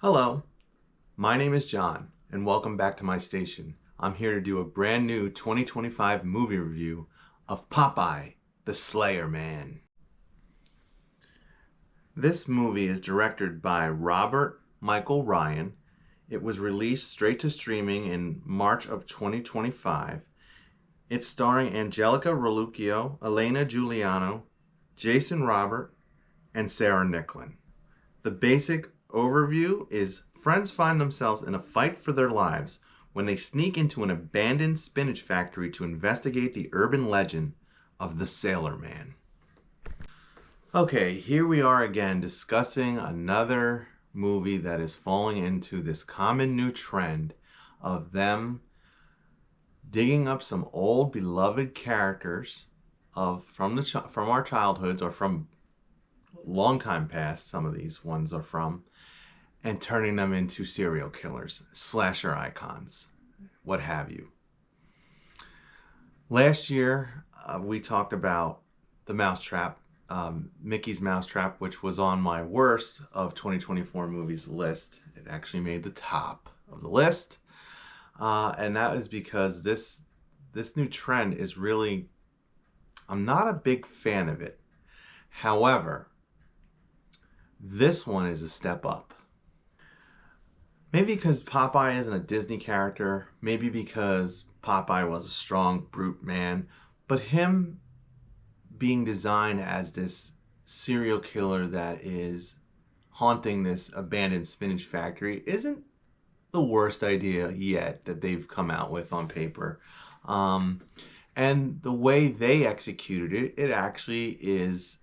Hello, my name is John, and welcome back to my station. I'm here to do a brand new 2025 movie review of Popeye The Slayer Man. This movie is directed by Robert Michael Ryan. It was released straight to streaming in March of 2025. It's starring Angelica Reluccio, Elena Giuliano, Jason Robert, and Sarah Nicklin. The basic overview is friends find themselves in a fight for their lives when they sneak into an abandoned spinach factory to investigate the urban legend of the Sailor Man. Okay, here we are again discussing another movie that is falling into this common new trend of them digging up some old beloved characters from our childhoods, or from long time past, some of these ones are from, and turning them into serial killers, slasher icons, what have you. Last year, we talked about The Mousetrap, Mickey's Mousetrap, which was on my worst of 2024 movies list. It actually made the top of the list. And that is because this new trend is really, I'm not a big fan of it. However, this one is a step up. Maybe because Popeye isn't a Disney character, maybe because Popeye was a strong brute man, but him being designed as this serial killer that is haunting this abandoned spinach factory isn't the worst idea yet that they've come out with on paper. And the way they executed it, it actually is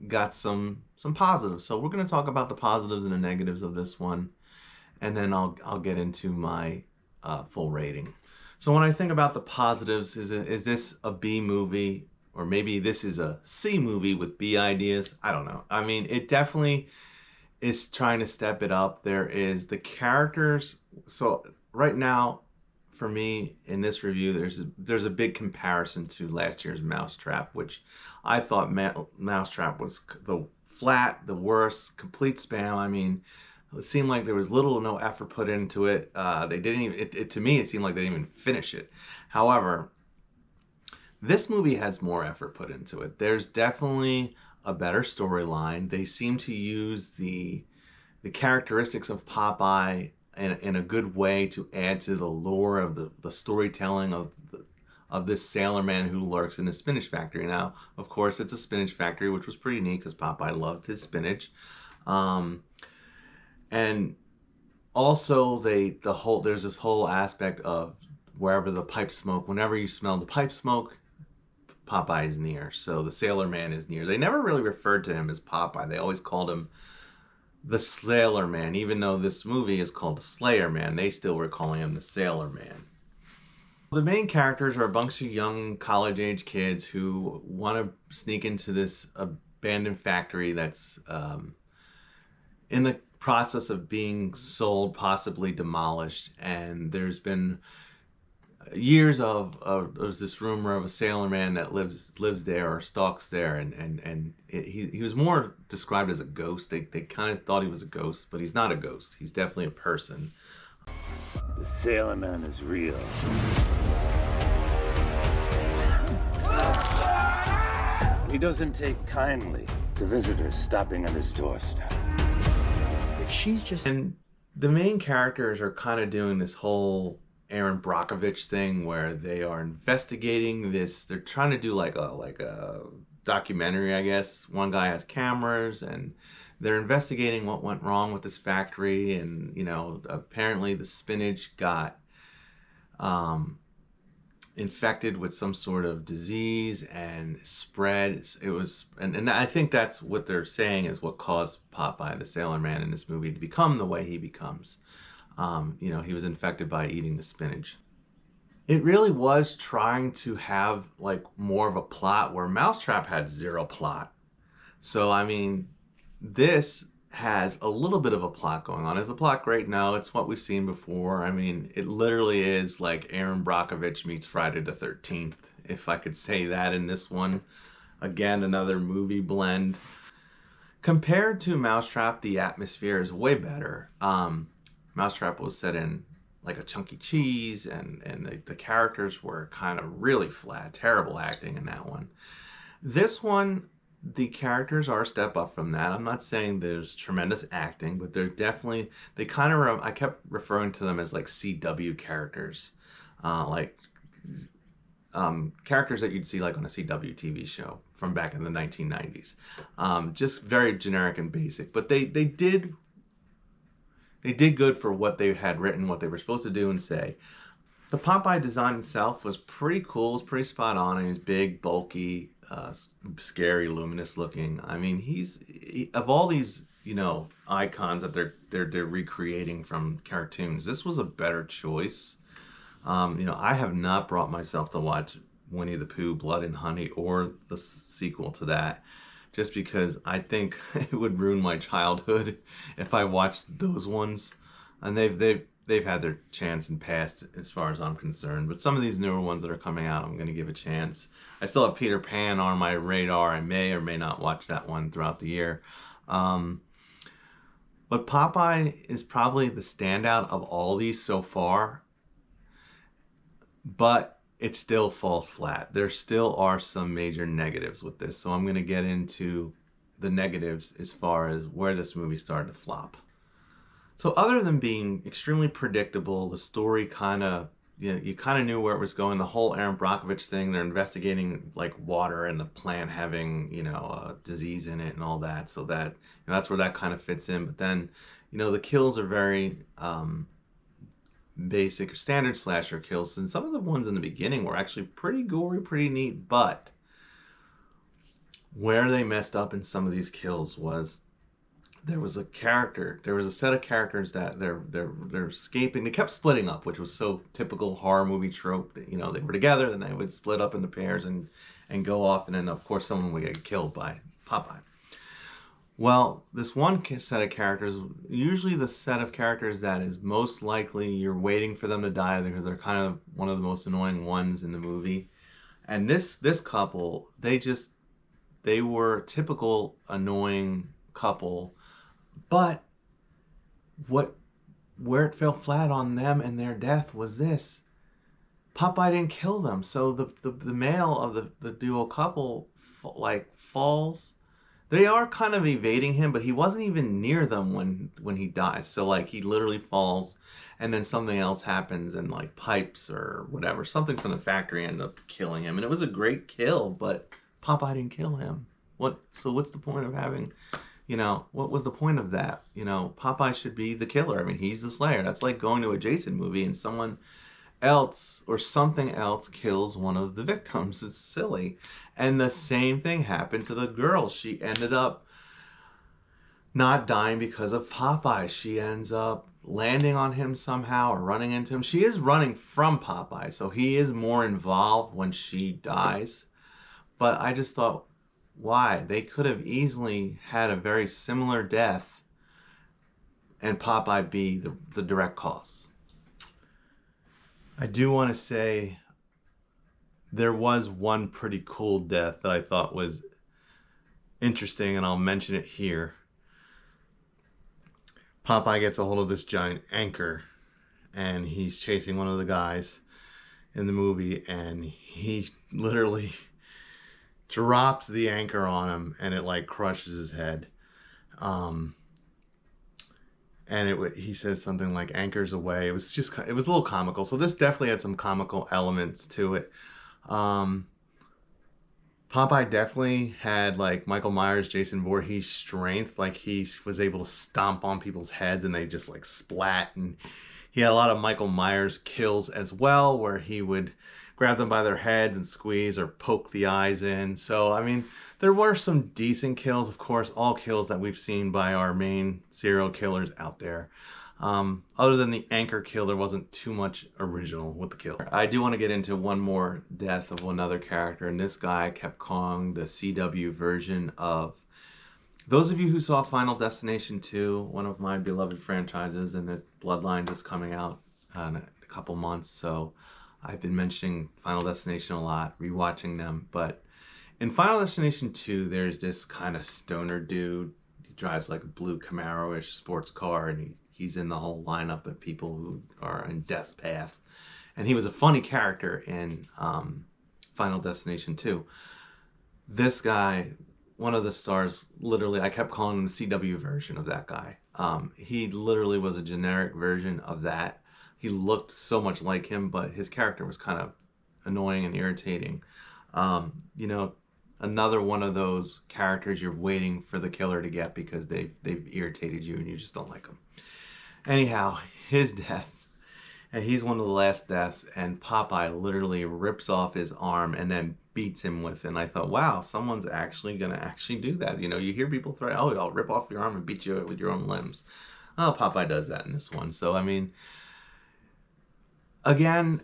got some positives. So we're going to talk about the positives and the negatives of this one, and then I'll get into my full rating. So when I think about the positives, is this a B movie, or maybe this is a C movie with B ideas? I don't know. I mean, it definitely is trying to step it up. There is the characters. So right now, for me in this review, there's a big comparison to last year's Mousetrap, which I thought Mousetrap was the worst, complete spam. I mean, it seemed like there was little or no effort put into it. They didn't even, to me, it seemed like they didn't even finish it. However, this movie has more effort put into it. There's definitely a better storyline. They seem to use the characteristics of Popeye in a good way to add to the lore of the storytelling of this sailor man who lurks in the spinach factory. Now, of course, it's a spinach factory, which was pretty neat because Popeye loved his spinach. And also there's this whole aspect of wherever the pipe smoke, whenever you smell the pipe smoke, Popeye is near. So the Sailor Man is near. They never really referred to him as Popeye. They always called him the Sailor Man. Even though this movie is called The Slayer Man, they still were calling him the Sailor Man. The main characters are a bunch of young college-age kids who want to sneak into this abandoned factory that's in the process of being sold, possibly demolished. And there's been years there's this rumor of a sailor man that lives there or stalks there, and he was more described as a ghost. They kind of thought he was a ghost, but he's not a ghost. He's definitely a person. The Sailor Man is real. He doesn't take kindly to visitors stopping at his doorstep. If she's just... And the main characters are kind of doing this whole Aaron Brockovich thing where they are investigating this. They're trying to do like a documentary, I guess. One guy has cameras and they're investigating what went wrong with this factory. And, you know, apparently the spinach got infected with some sort of disease and spread. It was, and I think that's what they're saying is what caused Popeye the Sailor Man in this movie to become the way he becomes. You know, he was infected by eating the spinach. It really was trying to have like more of a plot where Mousetrap had zero plot. So, I mean, this has a little bit of a plot going on. Is the plot great? No, it's what we've seen before. I mean, it literally is like Aaron Brockovich meets Friday the 13th, if I could say that in this one. Again, another movie blend. Compared to Mousetrap, the atmosphere is way better. Mousetrap was set in like a Chunky Cheese, and the characters were kind of really flat. Terrible acting in that one. This one, the characters are a step up from that. I'm not saying there's tremendous acting, but they're definitely, they kind of, I kept referring to them as like CW characters. Like characters that you'd see like on a CW TV show from back in the 1990s. Just very generic and basic, but they did good for what they had written, what they were supposed to do and say. The Popeye design itself was pretty cool. It was pretty spot on. He was big, bulky, scary, luminous looking. I mean, of all these, you know, icons that they're recreating from cartoons, this was a better choice. You know, I have not brought myself to watch Winnie the Pooh, Blood and Honey, or the sequel to that, just because I think it would ruin my childhood if I watched those ones. And they've had their chance in past, as far as I'm concerned. But some of these newer ones that are coming out, I'm going to give a chance. I still have Peter Pan on my radar. I may or may not watch that one throughout the year. But Popeye is probably the standout of all these so far. But it still falls flat. There still are some major negatives with this. So I'm going to get into the negatives as far as where this movie started to flop. So other than being extremely predictable, the story kind of, you kind of knew where it was going. The whole Aaron Brockovich thing, they're investigating like water and the plant having, you know, a disease in it and all that. So that, you know, that's where that kind of fits in. But then, you know, the kills are very basic or standard slasher kills, and some of the ones in the beginning were actually pretty gory, pretty neat. But where they messed up in some of these kills was there was a set of characters that they're escaping. They kept splitting up, which was so typical horror movie trope. That, you know, they were together, then they would split up into pairs and go off, and then of course someone would get killed by Popeye. Well, this one set of characters, usually the set of characters that is most likely you're waiting for them to die because they're kind of one of the most annoying ones in the movie. And this couple, they were a typical annoying couple, but where it fell flat on them and their death was this. Popeye didn't kill them, so the male of the duo couple like falls. They are kind of evading him, but he wasn't even near them when he dies. So like he literally falls, and then something else happens, and like pipes or whatever, something from the factory ended up killing him. And it was a great kill, but Popeye didn't kill him. So what's the point of having, you know, what was the point of that? You know, Popeye should be the killer. I mean, he's the slayer. That's like going to a Jason movie and someone else or something else kills one of the victims. It's silly. And the same thing happened to the girl. She ended up not dying because of Popeye. She ends up landing on him somehow or running into him. She is running from Popeye, so he is more involved when she dies. But I just thought, why? They could have easily had a very similar death and Popeye be the direct cause. I do want to say there was one pretty cool death that I thought was interesting, and I'll mention it here. Popeye gets a hold of this giant anchor, and he's chasing one of the guys in the movie, and he literally drops the anchor on him, and it like crushes his head. And he says something like "anchors away." It was a little comical. So this definitely had some comical elements to it. Popeye definitely had like Michael Myers, Jason Voorhees strength. Like he was able to stomp on people's heads and they just like splat. And he had a lot of Michael Myers kills as well, where he would grab them by their heads and squeeze or poke the eyes in. So, I mean, there were some decent kills. Of course, all kills that we've seen by our main serial killers out there. Other than the anchor kill, there wasn't too much original with the kill. I do want to get into one more death of another character, and this guy kept calling the CW version of... Those of you who saw Final Destination 2, one of my beloved franchises, and the Bloodline is coming out in a couple months, so I've been mentioning Final Destination a lot, rewatching them, but in Final Destination 2, there's this kind of stoner dude drives like a blue Camaro-ish sports car, and he's in the whole lineup of people who are in death's path. And he was a funny character in Final Destination 2. This guy, one of the stars, literally, I kept calling him the CW version of that guy. He literally was a generic version of that. He looked so much like him, but his character was kind of annoying and irritating. You know, another one of those characters you're waiting for the killer to get because they've irritated you and you just don't like them. Anyhow, his death, and he's one of the last deaths, and Popeye literally rips off his arm and then beats him with it. And I thought, wow, someone's actually gonna actually do that. You know, you hear people threaten, oh, I'll rip off your arm and beat you with your own limbs. Oh, Popeye does that in this one. So I mean, again,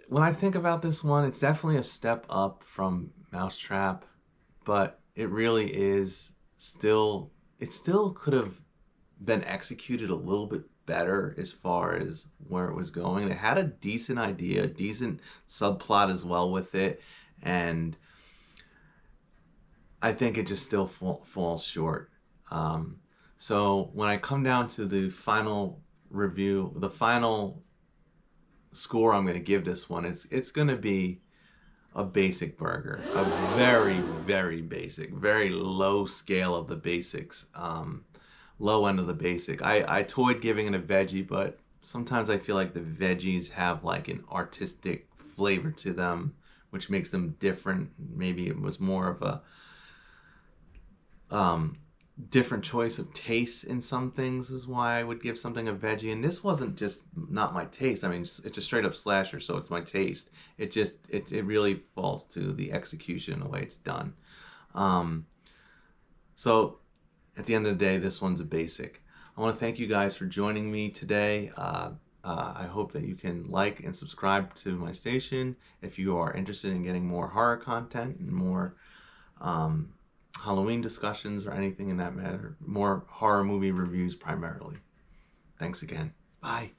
when I think about this one, it's definitely a step up from Mousetrap, but it really is still, it still could have been executed a little bit better as far as where it was going. It had a decent idea, a decent subplot as well with it, and I think it just still falls short. So when I come down to the final review, the final score I'm going to give this one, it's going to be a basic burger, a very, very basic, very low scale of the basics, low end of the basic. I toyed giving it a veggie, but sometimes I feel like the veggies have like an artistic flavor to them, which makes them different. Maybe it was more of a different choice of taste in some things is why I would give something a veggie. And this wasn't just not my taste. I mean, it's a straight up slasher, so it's my taste. It just, it really falls to the execution, the way it's done. So at the end of the day, this one's a basic. I want to thank you guys for joining me today. I hope that you can like and subscribe to my station if you are interested in getting more horror content and more Halloween discussions or anything in that matter. More horror movie reviews primarily. Thanks again. Bye.